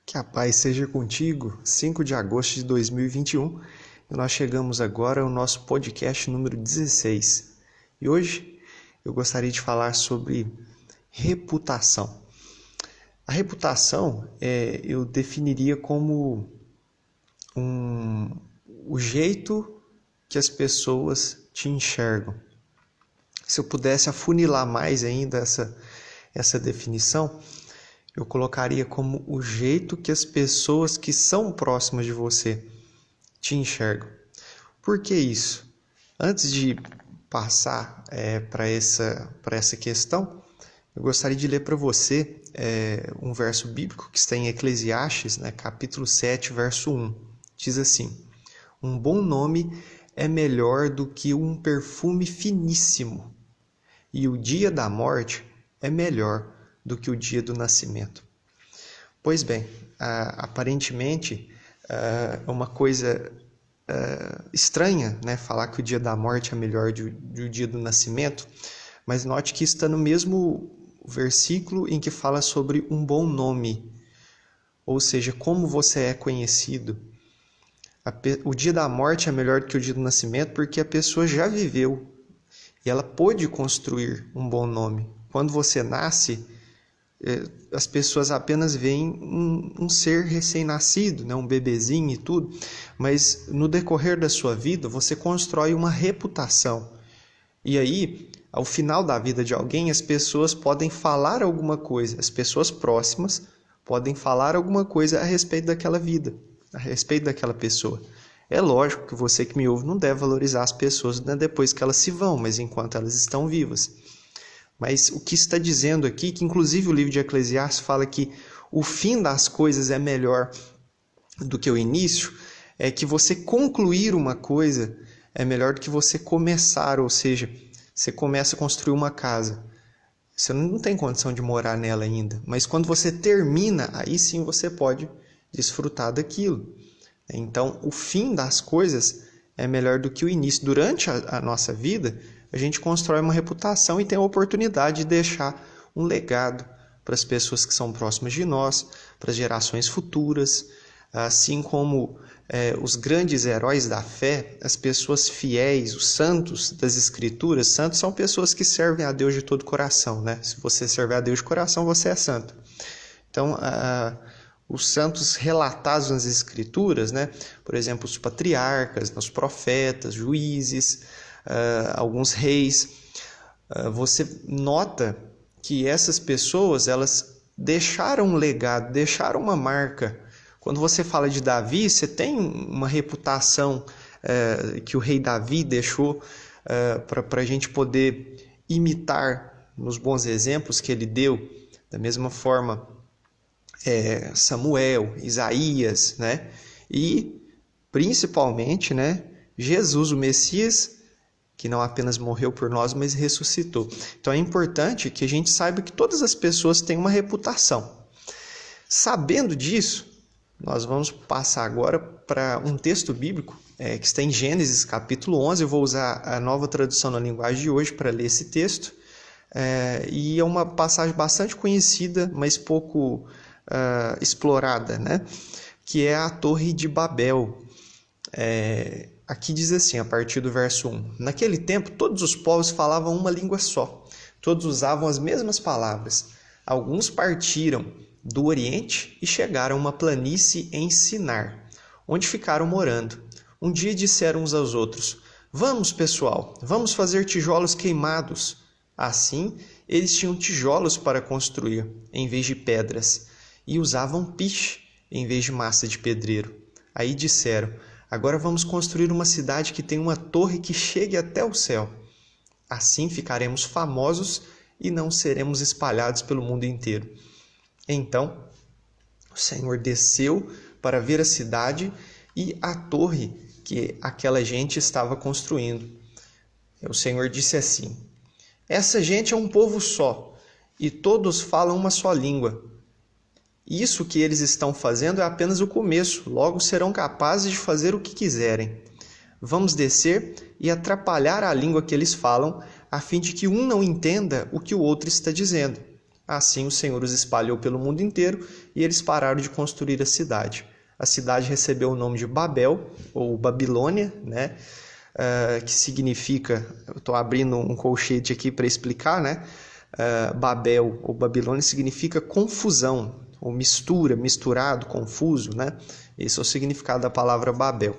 Que a paz seja contigo, 5 de agosto de 2021, e nós chegamos agora ao nosso podcast número 16. E hoje eu gostaria de falar sobre reputação. A reputação eu definiria como o jeito que as pessoas te enxergam. Se eu pudesse afunilar mais ainda essa definição, eu colocaria como o jeito que as pessoas que são próximas de você te enxergam. Por que isso? Antes de passar para essa questão, eu gostaria de ler para você um verso bíblico que está em Eclesiastes, capítulo 7, verso 1. Diz assim: um bom nome é melhor do que um perfume finíssimo, e o dia da morte é melhor do que o dia do nascimento. Pois bem, aparentemente é uma coisa estranha, falar que o dia da morte é melhor do dia do nascimento, mas note que está no mesmo versículo em que fala sobre um bom nome, ou seja, como você é conhecido. O dia da morte é melhor do que o dia do nascimento porque a pessoa já viveu e ela pôde construir um bom nome. Quando você nasce, as pessoas apenas veem um ser recém-nascido, um bebezinho e tudo, mas no decorrer da sua vida você constrói uma reputação. E aí, ao final da vida de alguém, as pessoas podem falar alguma coisa, as pessoas próximas podem falar alguma coisa a respeito daquela vida, a respeito daquela pessoa. É lógico que você que me ouve não deve valorizar as pessoas depois que elas se vão, mas enquanto elas estão vivas. Mas o que está dizendo aqui, que inclusive o livro de Eclesiastes fala que o fim das coisas é melhor do que o início, é que você concluir uma coisa é melhor do que você começar, ou seja, você começa a construir uma casa. Você não tem condição de morar nela ainda, mas quando você termina, aí sim você pode desfrutar daquilo. Então, o fim das coisas é melhor do que o início. Durante a nossa vida, a gente constrói uma reputação e tem a oportunidade de deixar um legado para as pessoas que são próximas de nós, para as gerações futuras, assim como os grandes heróis da fé, as pessoas fiéis, os santos das Escrituras. Santos são pessoas que servem a Deus de todo o coração, Se você serve a Deus de coração, você é santo. Então, os santos relatados nas Escrituras, por exemplo, os patriarcas, os profetas, juízes, alguns reis, você nota que essas pessoas elas deixaram um legado, deixaram uma marca. Quando você fala de Davi, você tem uma reputação que o rei Davi deixou para a gente poder imitar nos bons exemplos que ele deu. Da mesma forma, Samuel, Isaías, e principalmente Jesus, o Messias, que não apenas morreu por nós, mas ressuscitou. Então é importante que a gente saiba que todas as pessoas têm uma reputação. Sabendo disso, nós vamos passar agora para um texto bíblico que está em Gênesis capítulo 11. Eu vou usar a nova tradução na linguagem de hoje para ler esse texto. E é uma passagem bastante conhecida, mas pouco explorada, que é a Torre de Babel. Aqui diz assim, a partir do verso 1. Naquele tempo, todos os povos falavam uma língua só. Todos usavam as mesmas palavras. Alguns partiram do Oriente e chegaram a uma planície em Sinar, onde ficaram morando. Um dia disseram uns aos outros: vamos, pessoal, vamos fazer tijolos queimados. Assim, eles tinham tijolos para construir, em vez de pedras, e usavam piche, em vez de massa de pedreiro. Aí disseram: agora vamos construir uma cidade que tem uma torre que chegue até o céu. Assim ficaremos famosos e não seremos espalhados pelo mundo inteiro. Então, o Senhor desceu para ver a cidade e a torre que aquela gente estava construindo. O Senhor disse assim: essa gente é um povo só, e todos falam uma só língua. Isso que eles estão fazendo é apenas o começo, logo serão capazes de fazer o que quiserem. Vamos descer e atrapalhar a língua que eles falam, a fim de que um não entenda o que o outro está dizendo. Assim o Senhor os espalhou pelo mundo inteiro e eles pararam de construir a cidade. A cidade recebeu o nome de Babel, ou Babilônia, né? Que significa, eu estou abrindo um colchete aqui para explicar, né? Babel ou Babilônia significa confusão, ou mistura, misturado, confuso, né? Esse é o significado da palavra Babel.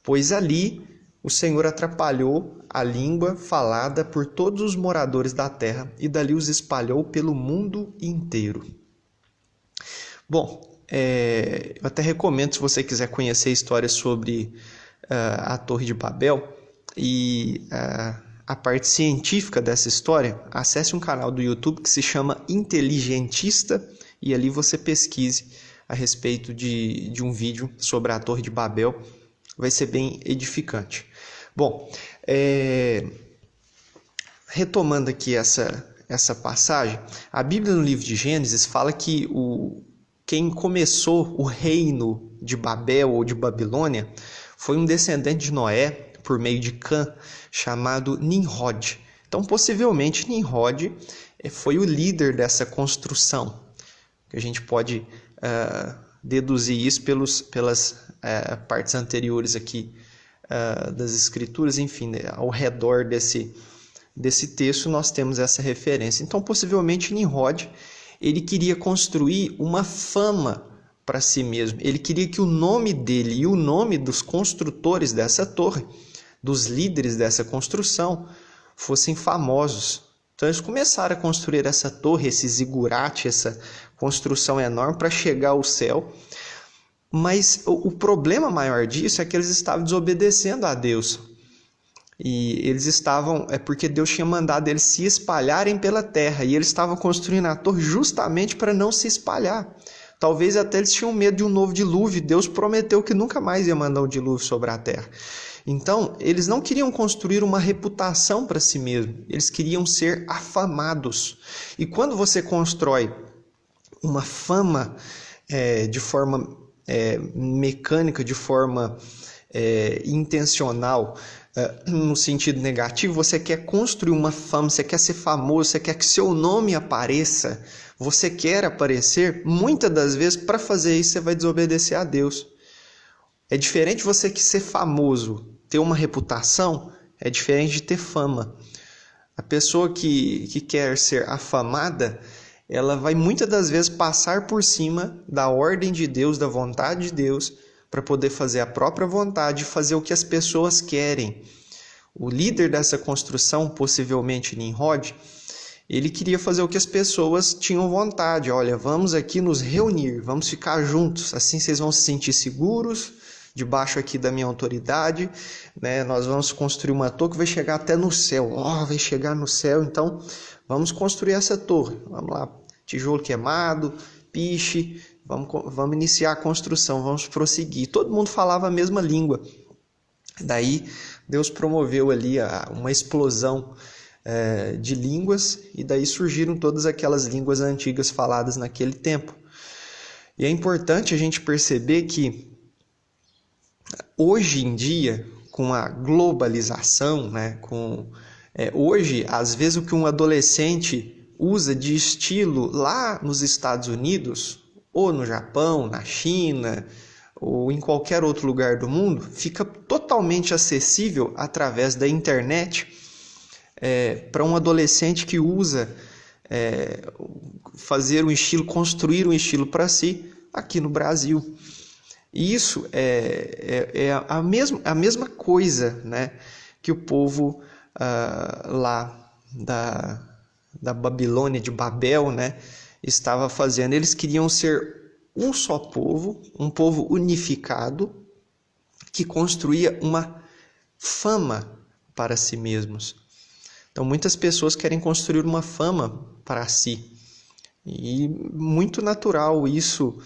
Pois ali o Senhor atrapalhou a língua falada por todos os moradores da terra e dali os espalhou pelo mundo inteiro. Bom, eu até recomendo, se você quiser conhecer histórias sobre a Torre de Babel e a parte científica dessa história, acesse um canal do YouTube que se chama Inteligentista e ali você pesquise a respeito de um vídeo sobre a Torre de Babel. Vai ser bem edificante. Bom, retomando aqui essa passagem, a Bíblia no livro de Gênesis fala que quem começou o reino de Babel ou de Babilônia foi um descendente de Noé, por meio de Cã, chamado Nimrod. Então, possivelmente, Nimrod foi o líder dessa construção. A gente pode deduzir isso pelas partes anteriores aqui das Escrituras. Enfim, ao redor desse texto nós temos essa referência. Então, possivelmente, Nimrod ele queria construir uma fama para si mesmo. Ele queria que o nome dele e o nome dos construtores dessa torre, dos líderes dessa construção, fossem famosos. Então eles começaram a construir essa torre, esse zigurate, essa construção enorme para chegar ao céu. Mas o problema maior disso é que eles estavam desobedecendo a Deus. E eles estavam, porque Deus tinha mandado eles se espalharem pela terra, e eles estavam construindo a torre justamente para não se espalhar. Talvez até eles tinham medo de um novo dilúvio. Deus prometeu que nunca mais ia mandar um dilúvio sobre a terra. Então, eles não queriam construir uma reputação para si mesmos, eles queriam ser afamados. E quando você constrói uma fama de forma mecânica, de forma intencional, no sentido negativo, você quer construir uma fama, você quer ser famoso, você quer que seu nome apareça, você quer aparecer, muitas das vezes, para fazer isso, você vai desobedecer a Deus. É diferente você que ser famoso, ter uma reputação, é diferente de ter fama. A pessoa que quer ser afamada, ela vai muitas das vezes passar por cima da ordem de Deus, da vontade de Deus, para poder fazer a própria vontade, fazer o que as pessoas querem. O líder dessa construção, possivelmente Nimrod, ele queria fazer o que as pessoas tinham vontade. Olha, vamos aqui nos reunir, vamos ficar juntos, assim vocês vão se sentir seguros, debaixo aqui da minha autoridade, né? Nós vamos construir uma torre que vai chegar até no céu. Vai chegar no céu, então vamos construir essa torre. Vamos lá, tijolo queimado, piche, vamos iniciar a construção, vamos prosseguir. Todo mundo falava a mesma língua. Daí Deus promoveu ali uma explosão de línguas, e daí surgiram todas aquelas línguas antigas faladas naquele tempo. E é importante a gente perceber que hoje em dia, com a globalização, né, hoje, às vezes, o que um adolescente usa de estilo lá nos Estados Unidos, ou no Japão, na China, ou em qualquer outro lugar do mundo, fica totalmente acessível através da internet para um adolescente que usa fazer um estilo, construir um estilo para si aqui no Brasil. E isso é a mesma coisa, né, que o povo lá da Babilônia, de Babel, né, estava fazendo. Eles queriam ser um só povo, um povo unificado, que construía uma fama para si mesmos. Então, muitas pessoas querem construir uma fama para si. E muito natural isso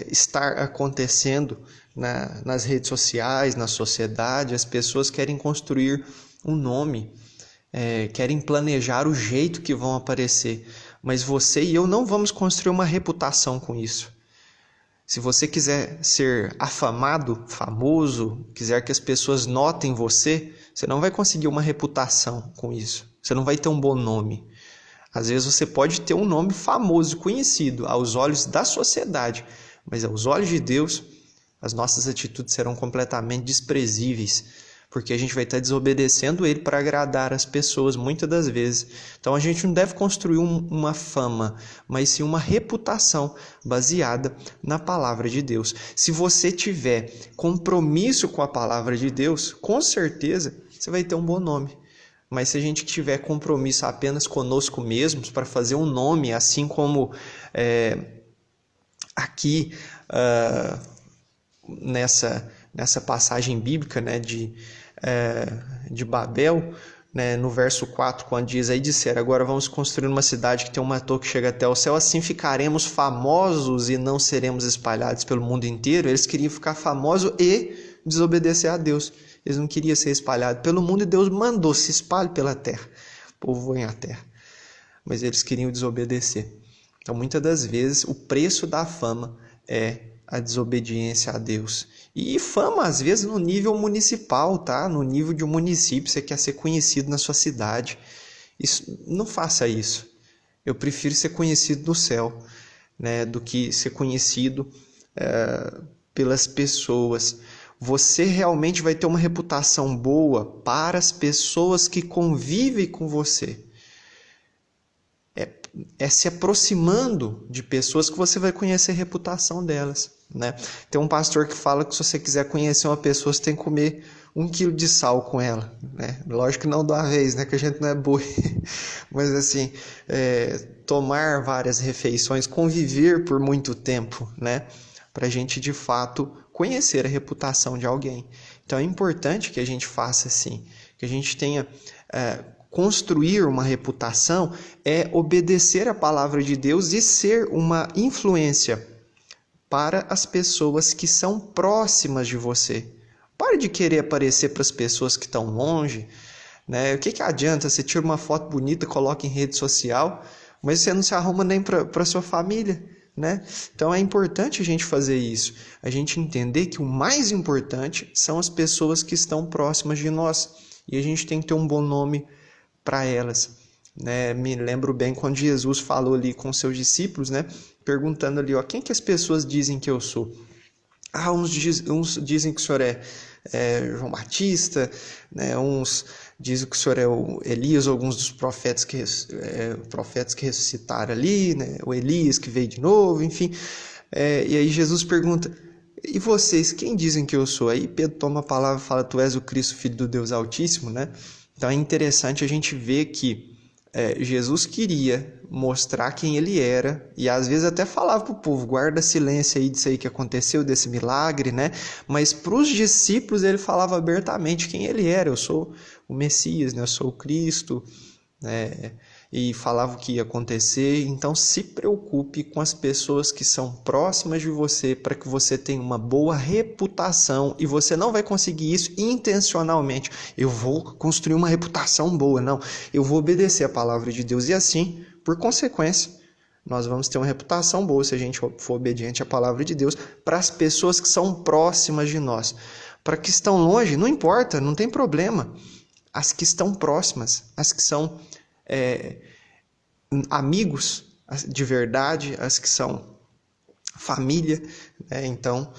estar acontecendo nas redes sociais, na sociedade. As pessoas querem construir um nome, querem planejar o jeito que vão aparecer. Mas você e eu não vamos construir uma reputação com isso. Se você quiser ser afamado, famoso, quiser que as pessoas notem você, você não vai conseguir uma reputação com isso. Você não vai ter um bom nome. Às vezes você pode ter um nome famoso, conhecido aos olhos da sociedade, mas aos olhos de Deus, as nossas atitudes serão completamente desprezíveis, porque a gente vai estar desobedecendo Ele para agradar as pessoas muitas das vezes. Então a gente não deve construir uma fama, mas sim uma reputação baseada na palavra de Deus. Se você tiver compromisso com a palavra de Deus, com certeza você vai ter um bom nome. Mas se a gente tiver compromisso apenas conosco mesmos para fazer um nome, assim como aqui nessa passagem bíblica, né, de Babel, né, no verso 4, quando diz, aí disseram, agora vamos construir uma cidade que tem uma torre que chega até o céu, assim ficaremos famosos e não seremos espalhados pelo mundo inteiro. Eles queriam ficar famosos e desobedecer a Deus. Eles não queriam ser espalhados pelo mundo e Deus mandou, se espalhe pela terra. O povo voa a terra. Mas eles queriam desobedecer. Então, muitas das vezes, o preço da fama é a desobediência a Deus. E fama, às vezes, no nível municipal, tá? No nível de um município, você quer ser conhecido na sua cidade. Não faça isso. Eu prefiro ser conhecido no céu, né, do que ser conhecido pelas pessoas. Você realmente vai ter uma reputação boa para as pessoas que convivem com você. É se aproximando de pessoas que você vai conhecer a reputação delas, né? Tem um pastor que fala que se você quiser conhecer uma pessoa, você tem que comer 1 quilo de sal com ela, né? Lógico que não de uma vez, né? Que a gente não é boi. Mas assim, tomar várias refeições, conviver por muito tempo, né? Para a gente de fato conhecer a reputação de alguém. Então é importante que a gente faça assim, que a gente tenha... Construir uma reputação é obedecer a palavra de Deus e ser uma influência para as pessoas que são próximas de você. Pare de querer aparecer para as pessoas que estão longe, né? O que adianta? Você tira uma foto bonita, coloca em rede social, mas você não se arruma nem para sua família, né? Então é importante a gente fazer isso, a gente entender que o mais importante são as pessoas que estão próximas de nós e a gente tem que ter um bom nome para elas, né? Me lembro bem quando Jesus falou ali com seus discípulos, né? Perguntando ali, quem que as pessoas dizem que eu sou? Uns dizem que o senhor é João Batista, né? Uns dizem que o senhor é o Elias, alguns dos profetas que ressuscitaram ali, né? O Elias que veio de novo, enfim. E aí Jesus pergunta, e vocês, quem dizem que eu sou? Aí Pedro toma a palavra e fala, tu és o Cristo, Filho do Deus Altíssimo, né? Então é interessante a gente ver que Jesus queria mostrar quem ele era e às vezes até falava para o povo, guarda silêncio aí disso aí que aconteceu, desse milagre, né? Mas para os discípulos ele falava abertamente quem ele era, eu sou o Messias, né? Eu sou o Cristo, né? E falava o que ia acontecer. Então se preocupe com as pessoas que são próximas de você para que você tenha uma boa reputação, e você não vai conseguir isso intencionalmente. Eu vou construir uma reputação boa, não. Eu vou obedecer a palavra de Deus e assim, por consequência, nós vamos ter uma reputação boa se a gente for obediente à palavra de Deus para as pessoas que são próximas de nós. Para que estão longe, não importa, não tem problema. As que estão próximas, as que são amigos de verdade, as que são família, né? Então,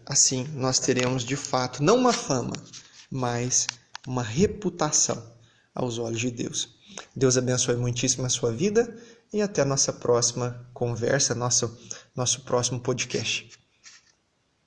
assim, nós teremos de fato, não uma fama, mas uma reputação aos olhos de Deus. Deus abençoe muitíssimo a sua vida e até a nossa próxima conversa, nosso próximo podcast.